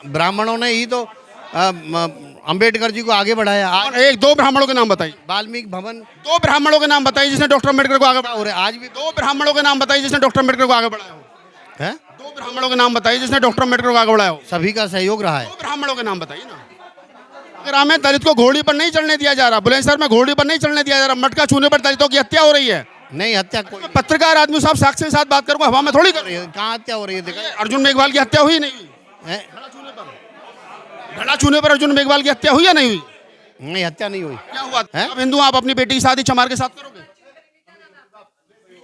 ब्राह्मणों ने ही तो अंबेडकर जी को आगे बढ़ाया। आज और एक दो ब्राह्मणों के नाम बताइए, वाल्मीकि भवन दो ब्राह्मणों के नाम बताइए जिसने डॉक्टर अम्बेडकर को आगे बढ़ाया। और आज भी दो ब्राह्मणों के नाम बताइए जिसने डॉक्टर अम्बेडकर को आगे बढ़ाया हो। है, दो ब्राह्मणों के नाम बताइए जिसने डॉक्टर अम्बेडकर को आगे बढ़ाया हो। सभी का सहयोग रहा है। दो ब्राह्मणों के नाम बताइए ना। अगर हमें दलित को घोड़ी पर नहीं चढ़ने दिया जा रहा, बुलंदशहर में घोड़ी पर नहीं चढ़ने दिया जा रहा, मटका छूने पर दलितों की हत्या हो रही है। नहीं, हत्या कोई नहीं। पत्रकार आदमी साहब साक्ष्य के साथ बात करूंगा, हवा में थोड़ी कर रही है। कहाँ हत्या हो रही है? देखा अर्जुन मेघवाल की हत्या हुई नहीं हुई? है? घड़ा छूने पर अर्जुन मेघवाल की हत्या हुई या नहीं हुई? नहीं, हत्या नहीं हुई। क्या हुआ? हैं? आप हिंदू, आप अपनी बेटी की शादी चमार के साथ करोगे?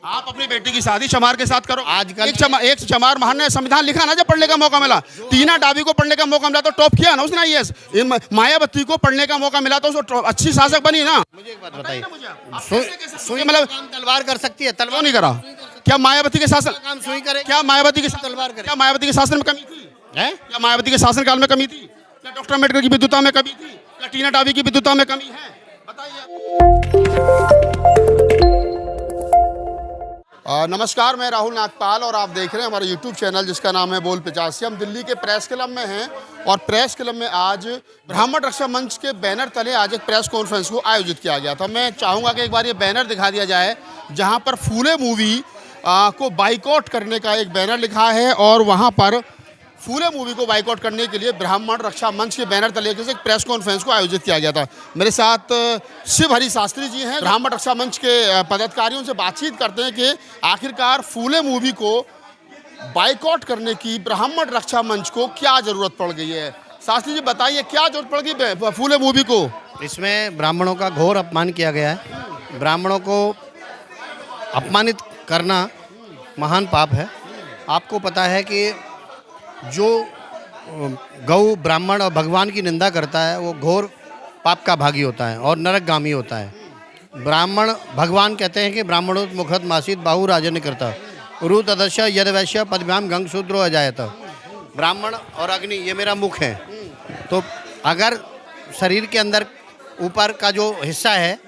आप अपनी बेटी की शादी चमार के साथ करो? आजकल एक चमार महान ने संविधान लिखा ना, जब पढ़ने का मौका मिला। तीना डाबी को पढ़ने का मौका मिला तो टॉप किया ना उसने आईएएस। मायावती को पढ़ने का मौका मिला तो उसको अच्छी शासक बनी ना। मुझे एक बात बताइए, सुई मतलब काम तलवार कर सकती है? तलवार नहीं करा क्या मायावती के शासन? काम सुई करे? क्या मायावती के तलवार करे? क्या मायावती के शासन में कमी थी? है? क्या मायावती के शासन काल में कमी थी? क्या डॉक्टर अम्बेडकर की विद्वता में कमी थी? क्या टीना डाबी की विद्वता में कमी है? बताइए। नमस्कार, मैं राहुल नागपाल और आप देख रहे हैं हमारा यूट्यूब चैनल जिसका नाम है बोल 85। हम दिल्ली के प्रेस क्लब में हैं और प्रेस क्लब में आज ब्राह्मण रक्षा मंच के बैनर तले आज एक प्रेस कॉन्फ्रेंस को आयोजित किया गया था। मैं चाहूँगा कि एक बार ये बैनर दिखा दिया जाए जहाँ पर फूले मूवी को बाइकआउट करने का एक बैनर लिखा है और वहाँ पर फूले मूवी को बाइकआउट करने के लिए ब्राह्मण रक्षा मंच के बैनर तले से एक प्रेस कॉन्फ्रेंस को आयोजित किया गया था। मेरे साथ शिव हरि शास्त्री जी हैं, ब्राह्मण रक्षा मंच के पदाधिकारियों से बातचीत करते हैं कि आखिरकार फूले मूवी को बाइकआउट करने की ब्राह्मण रक्षा मंच को क्या ज़रूरत पड़ गई है। शास्त्री जी बताइए, क्या जरूरत पड़ गई फूले मूवी को? इसमें ब्राह्मणों का घोर अपमान किया गया है। ब्राह्मणों को अपमानित करना महान पाप है। आपको पता है कि जो गौ, ब्राह्मण और भगवान की निंदा करता है वो घोर पाप का भागी होता है और नरकगामी होता है। ब्राह्मण, भगवान कहते हैं कि ब्राह्मणों मुखत मासित बाहु राजन करता रु तदश यद वैश्य पदभ्याम गंग शूद्रो अजायत। ब्राह्मण और अग्नि ये मेरा मुख है। तो अगर शरीर के अंदर ऊपर का जो हिस्सा है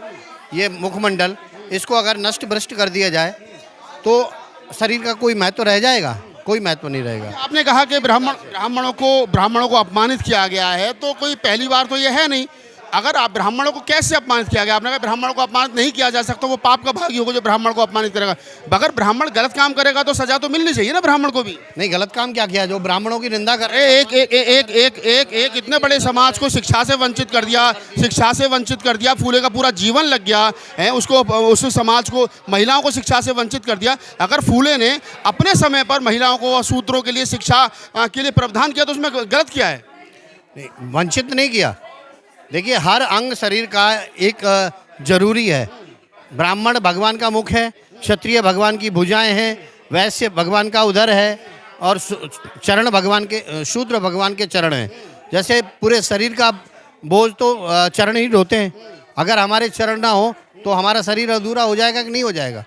ये मुखमंडल, इसको अगर नष्ट भ्रष्ट कर दिया जाए तो शरीर का कोई महत्व रह जाएगा? कोई महत्व नहीं रहेगा। आपने कहा कि ब्राह्मणों को अपमानित किया गया है, तो कोई पहली बार तो ये है नहीं। अगर आप ब्राह्मणों को कैसे अपमानित किया गया? आपने कहा ब्राह्मणों को अपमानित नहीं किया जा सकता, वो पाप का भागी होगा जो ब्राह्मण को अपमानित करेगा। अगर ब्राह्मण गलत काम करेगा तो सजा तो मिलनी चाहिए ना ब्राह्मण को भी। नहीं, गलत काम क्या किया? जो ब्राह्मणों की निंदा कर एक इतने बड़े समाज को शिक्षा से वंचित कर दिया, फूले का पूरा जीवन लग गया है उसको, उस समाज को, महिलाओं को शिक्षा से वंचित कर दिया। अगर फूले ने अपने समय पर महिलाओं को सूत्रों के लिए शिक्षा के लिए प्रावधान किया तो उसमें गलत किया है? वंचित नहीं किया। देखिए, हर अंग शरीर का एक जरूरी है। ब्राह्मण भगवान का मुख है, क्षत्रिय भगवान की भुजाएं हैं, वैश्य भगवान का उदर है और चरण भगवान के, शूद्र भगवान के चरण हैं। जैसे पूरे शरीर का बोझ तो चरण ही ढोते हैं। अगर हमारे चरण ना हो तो हमारा शरीर अधूरा हो जाएगा कि नहीं हो जाएगा?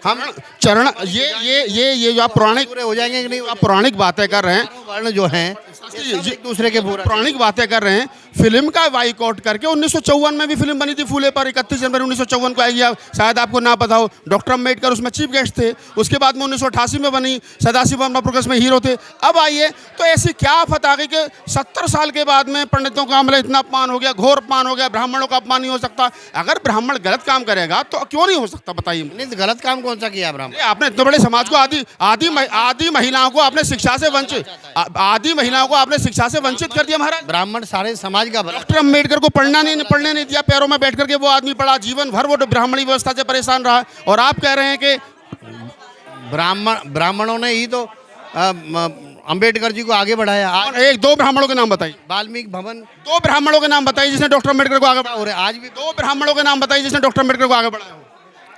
हम चरण ये जो आप पौराणिक पूरे हो जाएंगे कि नहीं? आप पौराणिक बातें कर रहे हैं, वर्ण जो हैं एक दूसरे के पूरा पौराणिक बातें कर रहे हैं। फिल्म का बाइकआउट करके 1954 में भी फिल्म बनी थी फूले पर, 31 जनवरी 1954 को आई है, शायद आपको ना पता हो। डॉक्टर अम्बेडकर उसमें चीफ गेस्ट थे। उसके बाद में 1988 में बनी, सदाशिव प्रोग्रेस में हीरो थे। अब आइए तो ऐसी क्या आफत आ गई कि 70 साल के बाद में पंडितों का हमला इतना अपमान हो गया, घोर अपमान हो गया, ब्राह्मणों का अपमान नहीं हो सकता। अगर ब्राह्मण गलत काम करेगा तो क्यों नहीं हो सकता? बताइए। नहीं, तो गलत काम कौन सा किया ब्राह्मण? आपने इतने बड़े समाज को आदि महिलाओं को आपने शिक्षा से वंचित कर दिया महाराज। ब्राह्मण सारे समाज का भला। डॉक्टर अम्बेडकर को पढ़ने नहीं दिया, पैरों में बैठ करके वो आदमी पढ़ा, जीवन भर वो ब्राह्मणी व्यवस्था से परेशान रहा। और आप कह रहे हैं कि ब्राह्मणों ने ही तो अंबेडकर जी को आगे बढ़ाया। और एक दो ब्राह्मणों के नाम बताइए। वाल्मीकि भवन। दो ब्राह्मणों के नाम बताइए जिसने डॉक्टर अम्बेडकर को आगे बढ़ाया। और आज भी दो ब्राह्मणों के नाम बताइए जिसने डॉक्टर अम्बेडकर को आगे बढ़ाया हो।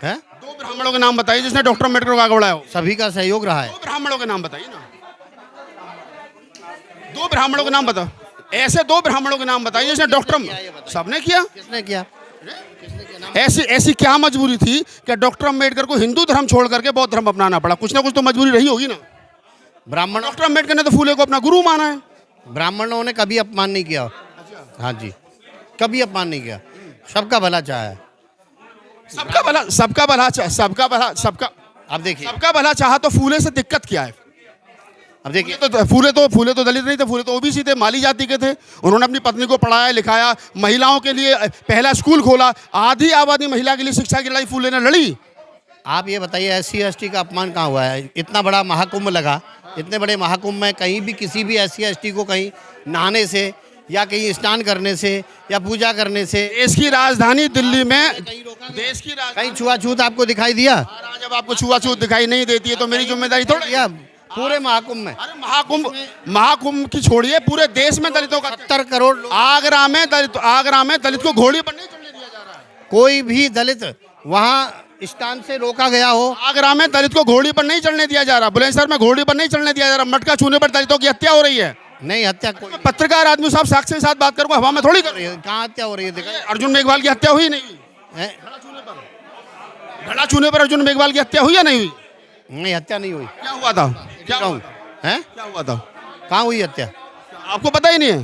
है? दो ब्राह्मणों के नाम बताइए जिसने डॉक्टर अम्बेडकर को आगे बढ़ाया हो। सभी का सहयोग रहा है। दो ब्राह्मणों के नाम बताइए ना। दो ब्राह्मणों के नाम बताओ। ऐसे दो ब्राह्मणों के नाम बताइए जिसने डॉक्टर, सबने किया। किसने किया? ऐसी क्या मजबूरी थी कि डॉक्टर अम्बेडकर को हिंदू धर्म छोड़ करके बौद्ध धर्म अपनाना पड़ा? कुछ ना कुछ तो मजबूरी रही होगी ना। ब्राह्मण, डॉक्टर अम्बेडकर ने तो फूले को अपना गुरु माना है। ब्राह्मणों ने कभी अपमान नहीं किया। हाँ जी, कभी अपमान नहीं किया। सबका भला चाहा है। अब देखिए, आप देखिए, सबका भला चाहा तो फूले से दिक्कत क्या है? अब देखिए, फूले तो दलित नहीं थे, फूले तो ओबीसी थे, माली जाति के थे। उन्होंने अपनी पत्नी को पढ़ाया लिखाया, महिलाओं के लिए पहला स्कूल खोला, आधी आबादी महिला के लिए शिक्षा की लड़ाई फूले ने लड़ी। आप ये बताइए SC ST का अपमान कहाँ हुआ है? इतना बड़ा महाकुंभ लगा, इतने बड़े महाकुंभ में कहीं भी किसी भी SC ST को कहीं नहाने से या कहीं स्नान करने से या पूजा करने से, देश की राजधानी दिल्ली में देश की कहीं छुआछूत आपको दिखाई दिया? जब आपको छुआछूत दिखाई नहीं देती है तो मेरी जिम्मेदारी थोड़ी। या पूरे महाकुंभ में, अरे महाकुंभ की छोड़िए, पूरे देश में दलितों का 70 करोड़ लोग, आगरा में दलित को घोड़ी पर नहीं चढ़ने दिया जा रहा है। कोई भी दलित वहाँ स्टान से रोका गया हो? आगरा में दलित को घोड़ी पर नहीं चढ़ने दिया जा रहा, बुलंदशहर में घोड़ी पर नहीं चढ़ने दिया जा रहा, मटका छूने पर दलितों की हत्या हो रही है। नहीं, हत्या कोई, पत्रकार आदमी साहब साक्ष्य के साथ बात करूंगा, हवा में थोड़ी कर रही है। कहाँ हत्या हो रही है? देखा अर्जुन मेघवाल की हत्या हुई नहीं है? घड़ा छूने पर अर्जुन मेघवाल की हत्या हुई या नहीं हुई? नहीं, हत्या नहीं हुई। क्या हुआ था? क्या हुआ था? कहाँ हुई हत्या? आपको पता ही नहीं है?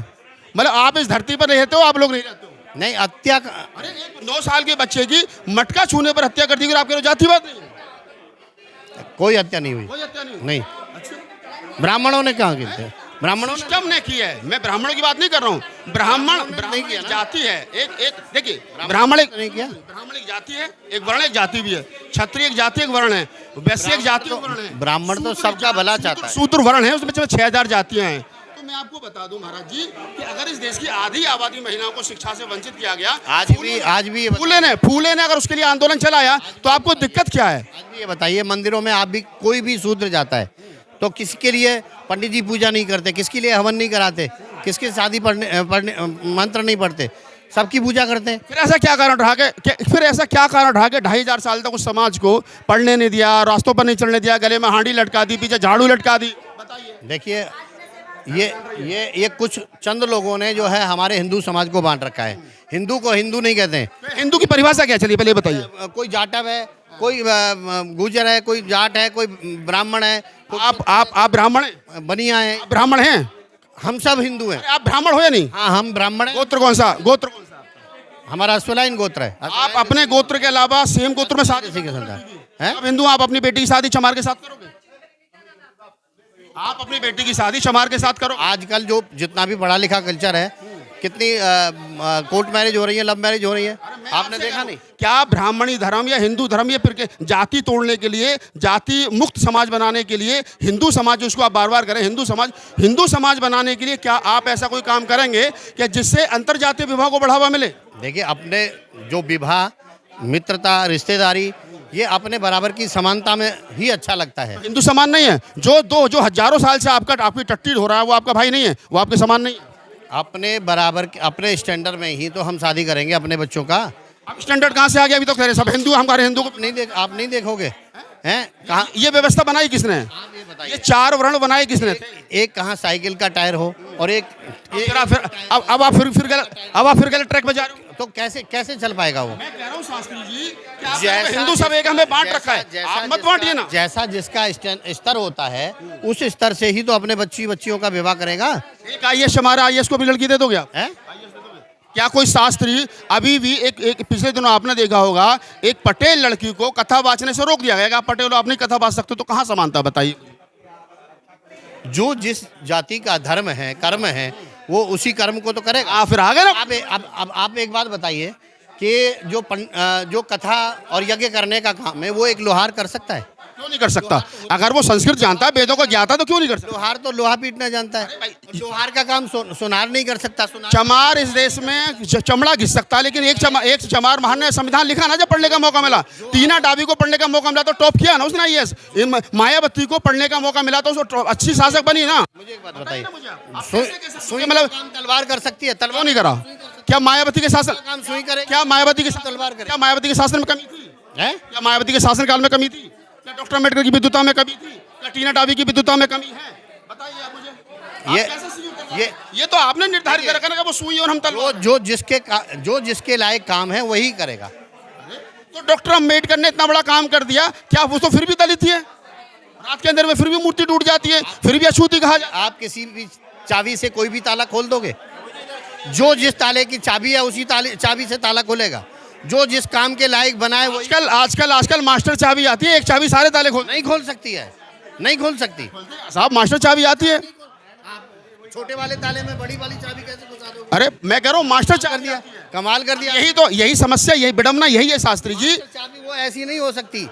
मतलब आप इस धरती पर रहते हो, आप लोग नहीं रहते हो। नहीं, हत्या अरे 9 साल के बच्चे की मटका छूने पर हत्या कर दी, आप कह रहे हो जाति बात नहीं है? कोई हत्या नहीं हुई। कोई हत्या नहीं हुई। नहीं, ब्राह्मणों ने कहाँ की थे? ब्राह्मणों ने सिस्टम ने की है, मैं ब्राह्मणों की बात नहीं कर रहा हूँ। ब्राह्मण एक जाति है, एक देखिए, ब्राह्मण एक नहीं किया। ब्राह्मण एक जाति है, एक वर्ण, एक जाति भी है। क्षत्रिय एक जाति, एक वर्ण है, वैश्य एक जाति, एक वर्ण है। ब्राह्मण तो सबका भला चाहता है। शूद्र वर्ण है, उसमें 6000 जातियां हैं। तो मैं आपको बता दूं महाराज जी कि अगर इस देश की आधी आबादी महिलाओं को शिक्षा से वंचित किया गया, आज भी फूले ने अगर उसके लिए आंदोलन चलाया तो आपको दिक्कत क्या है? आज भी ये बताइए, मंदिरों में आप भी, कोई भी शूद्र जाता है तो किसके लिए पंडित जी पूजा नहीं करते? किसके लिए हवन नहीं कराते? किसके शादी पढ़ने मंत्र नहीं पढ़ते? सबकी पूजा करते हैं। फिर ऐसा क्या कारण रहा कि 2500 साल तक उस समाज को पढ़ने नहीं दिया, रास्तों पर नहीं चलने दिया, गले में हांडी लटका दी, पीछे झाड़ू लटका दी? बताइए। देखिए, ये कुछ चंद लोगों ने जो है हमारे हिंदू समाज को बांट रखा है। हिंदू को हिंदू नहीं कहते हैं। हिंदू की परिभाषा क्या, चलिए पहले बताइए। कोई जाटव है, कोई गुजर है, कोई जाट है, कोई ब्राह्मण है। आप ब्राह्मण हैं? बनिया है। ब्राह्मण हैं? हम सब हिंदू हैं। आप ब्राह्मण हो या नहीं? हाँ, हम ब्राह्मण हैं। गोत्र कौन सा? हमारा अश्वलायन गोत्र है। आप अपने गोत्र के अलावा सेम गोत्र में शादी है? आप हिंदू, आप अपनी बेटी की शादी चमार के साथ करोगे? आप अपनी बेटी की शादी चमार के साथ करो? आजकल जो जितना भी पढ़ा लिखा कल्चर है, कितनी कोर्ट मैरिज हो रही है, लव मैरिज हो रही है, आपने देखा नहीं? क्या ब्राह्मणी धर्म या हिंदू धर्म ये फिर जाति तोड़ने के लिए, जाति मुक्त समाज बनाने के लिए, हिंदू समाज उसको आप बार बार करें, हिंदू समाज बनाने के लिए क्या आप ऐसा कोई काम करेंगे कि जिससे अंतर जातीय विवाह को बढ़ावा मिले? देखिए, अपने जो विवाह, मित्रता, रिश्तेदारी, ये अपने बराबर की समानता में ही अच्छा लगता है। हिंदू समान नहीं है। जो हजारों साल से आपकी टट्टी हो रहा है, वो आपका भाई नहीं है, वो आपके समान नहीं है। अपने बराबर, अपने स्टैंडर्ड में ही तो हम शादी करेंगे अपने बच्चों का। अब स्टैंडर्ड कहाँ से आ गया? अभी तो कह रहे सब हिंदू, हमारे हिंदू को आप नहीं देखोगे हैं? कहाँ ये व्यवस्था बनाई किसने? ये 4 वर्ण बनाए किसने? एक कहाँ साइकिल का टायर हो और एक अब आप फिर गलत ट्रैक पे जा रहे हो। तो कैसे चल पाएगा वो? मैं कह रहा हूँ शास्त्री जी, हिंदू सब एक हमें बांट रखा है, आप मत बांटिए ना। जैसा जिसका स्तर होता है, उस स्तर से ही तो अपने बच्चियों का विवाह करेगा। एक IAS, हमारा IAS को भी लड़की दे दोगे आप? क्या कोई शास्त्री अभी भी एक पिछले दिनों आपने देखा होगा, एक पटेल लड़की को कथा वाचने से रोक दिया गया? आप पटेल हो, आप नहीं कथा वाच सकते, तो कहाँ समानता बताइए? जो जिस जाति का धर्म है, कर्म है, वो उसी कर्म को तो करेगा। फिर आ गए ना। आप एक बात बताइए कि जो कथा और यज्ञ करने का काम है, वो एक लोहार कर सकता है? क्यों नहीं कर सकता? अगर वो संस्कृत जानता है, वेदों को ज्ञाता, तो क्यों नहीं कर सकता? लोहार तो लोहा पीटना जानता है। लोहार का काम सुनार नहीं कर सकता। चमार इस देश में चमड़ा घिस सकता है, लेकिन एक चमार महान ने संविधान लिखा ना, जब पढ़ने का मौका मिला। टीना डाबी को पढ़ने का मौका मिला तो टॉप किया ना उसने IAS। मायावती को पढ़ने का मौका मिला तो उसको अच्छी शासक बनी ना। मुझे एक बात बताइए, मतलब तलवार कर सकती है? तलवार नहीं करा। क्या मायावती के शासन काम सुई करे? क्या मायावती के तलवार करे? क्या मायावती के शासन में कमी थी? क्या मायावती के शासन काल में कमी थी? क्या डॉक्टर अम्बेडकर की विद्वता में कमी थी? क्या टीना डाबी की विद्वता में कमी है? बताइए आप मुझे। ये तो आपने निर्धारित कर रखा है, वो सुई और हम तलवार। जो जिसके लायक काम है वही करेगा। तो डॉक्टर अम्बेडकर ने इतना बड़ा काम कर दिया, क्या वो तो फिर भी दलित ही है? रात के अंदर में फिर भी मूर्ति टूट जाती है, फिर भी अछूती कहा जाए। आप किसी भी चाबी से कोई भी ताला खोल दोगे? जो जिस ताले की चाबी है, उसी चाबी से ताला खुलेगा। जो जिस काम के लायक बनाए वो। आजकल मास्टर चाबी आती है, एक चाबी सारे ताले नहीं खोल सकती है। नहीं खोल सकती। साहब मास्टर चाबी आती है। आप छोटे वाले ताले में बड़ी वाली चाबी कैसे घुसा दोगे? अरे मैं कह रहा हूँ मास्टर कर चाबी दिया, कमाल कर दिया। यही समस्या, यही विडम्बना यही है शास्त्री जी। चाबी वो ऐसी नहीं हो सकती।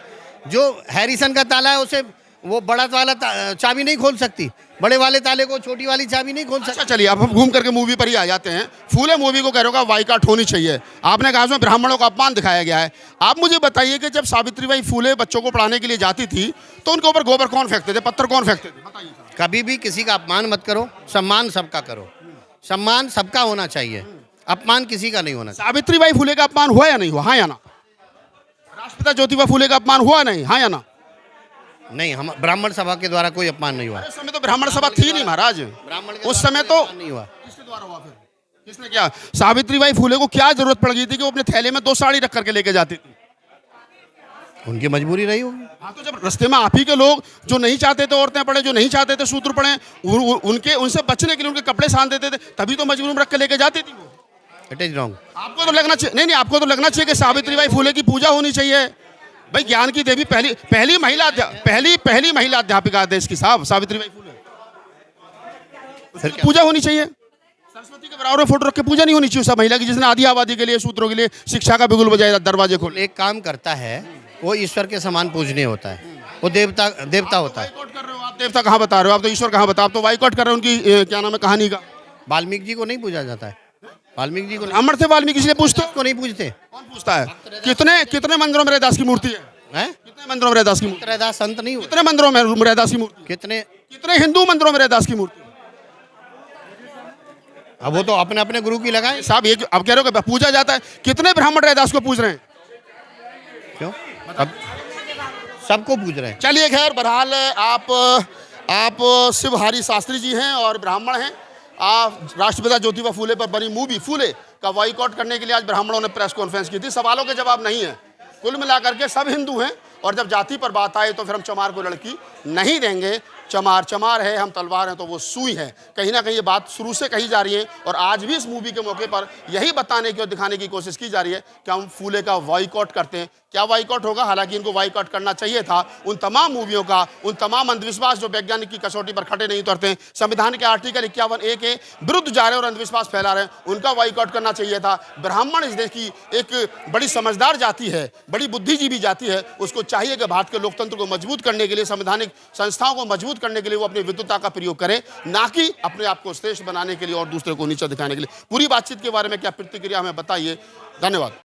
जो हैरिसन का ताला है उसे वो बड़ा वाला चाबी नहीं खोल सकती, बड़े वाले ताले को छोटी वाली चाबी नहीं खोल सकती। अच्छा चलिए, अब हम घूम करके मूवी पर ही आ जाते हैं। फूले मूवी को कह रहे हो बाइकआउट होनी चाहिए। आपने कहा उसमें ब्राह्मणों का अपमान दिखाया गया है। आप मुझे बताइए कि जब सावित्रीबाई फूले बच्चों को पढ़ाने के लिए जाती थी तो उनके ऊपर गोबर कौन फेंकते थे, पत्थर कौन फेंकते थे? बताइए। कभी भी किसी का अपमान मत करो, सम्मान सबका करो। सम्मान सबका होना चाहिए, अपमान किसी का नहीं होना चाहिए। सावित्रीबाई फूले का अपमान हुआ या नहीं हुआ, हाँ या ना? राष्ट्रपिता ज्योतिबा फूले का अपमान हुआ नहीं, हाँ या ना? नहीं, हम ब्राह्मण सभा के द्वारा कोई अपमान नहीं हुआ। उस समय तो ब्राह्मण सभा थी नहीं महाराज। ब्राह्मण उस समय तो नहीं हुआ। किसके द्वारा हुआ फिर? किसने किया? सावित्रीबाई फूले को क्या जरूरत पड़ गई थी कि वो अपने थैले में 2 साड़ी रख करके लेके जाती थी? उनकी मजबूरी रही होगी। हाँ, तो जब रास्ते में आप ही के लोग जो नहीं चाहते थे औरतें पढ़े, जो नहीं चाहते थे सूत्र पढ़े, उनके उनसे बचने के लिए उनके कपड़े सान देते थे, तभी तो मजबूरी में रख के लेके जाती थी वो। It is wrong. आपको तो लगना चाहिए, नहीं आपको तो लगना चाहिए कि सावित्रीबाई फूले की पूजा होनी चाहिए भाई। ज्ञान की देवी पहली महिला अध्यापिका देश की साहब सावित्रीबाई फूले। उसकी पूजा होनी चाहिए। सरस्वती के बराबर में फोटो रख के पूजा नहीं होनी चाहिए सब महिला की, जिसने आधी आबादी के लिए, सूत्रों के लिए, शिक्षा का बिगुल बजाया, दरवाजे खोले। एक काम करता है वो ईश्वर के समान पूजनीय होता है, वो देवता होता है। बाइकआउट कर रहे हो आप, देवता कहाँ बता रहे हो आप? तो ईश्वर कहाँ बता, आप तो बाइकआउट कर रहे हो उनकी क्या नाम है कहानी का। वाल्मीकि जी को नहीं पूजा जाता है। वाल्मीकि जी को ब्राह्मण थे वाल्मीकि, इसलिए पूछते को नहीं पूजते। कौन पूछता है? कितने मंदिरों में रैदास की मूर्ति है? हैं? कितने मंदिरों में रैदास की मूर्ति? रैदास संत नहीं हुए। कितने मंदिरों में रैदास की मूर्ति? कितने हिंदू मंदिरों में रैदास की मूर्ति? अब वो तो अपने अपने गुरु की लगाए साहब। ये अब कह रहे हो कि पूजा जाता है, कितने ब्राह्मण रैदास को पूज रहे हैं? क्यों? अब सबको पूज रहे हैं। चलिए खैर, बहरहाल आप शिवहारी शास्त्री जी हैं और ब्राह्मण हैं। आप राष्ट्रपिता ज्योतिबा फूले पर बनी मूवी फूले का बॉयकॉट करने के लिए आज ब्राह्मणों ने प्रेस कॉन्फ्रेंस की थी। सवालों के जवाब नहीं है। कुल मिलाकर के सब हिंदू हैं, और जब जाति पर बात आए तो फिर हम चमार को लड़की नहीं देंगे। चमार चमार है, हम तलवार हैं तो वो सुई है। कहीं ना कहीं ये बात शुरू से कही जा रही है, और आज भी इस मूवी के मौके पर यही बताने की और दिखाने की कोशिश की जा रही है कि हम फूले का बॉयकॉट करते हैं। क्या बॉयकॉट होगा? हालांकि इनको बॉयकॉट करना चाहिए था। उन तमाम मूवियों का, उन तमाम अंधविश्वास जो वैज्ञानिक की कसौटी पर खड़े नहीं उतरते, संविधान के आर्टिकल 51A के विरुद्ध जा रहे और अंधविश्वास फैला रहे हैं, उनका बॉयकॉट करना चाहिए था। ब्राह्मण इस देश की एक बड़ी समझदार जाति है, बड़ी बुद्धिजीवी जाति है। उसको चाहिए कि भारत के लोकतंत्र को मजबूत करने के लिए, संवैधानिक संस्थाओं को मजबूत करने के लिए वो अपनी विद्वता का प्रयोग करे, ना कि अपने आप को श्रेष्ठ बनाने के लिए और दूसरे को नीचा दिखाने के लिए। पूरी बातचीत के बारे में क्या प्रतिक्रिया हमें बताइए। धन्यवाद।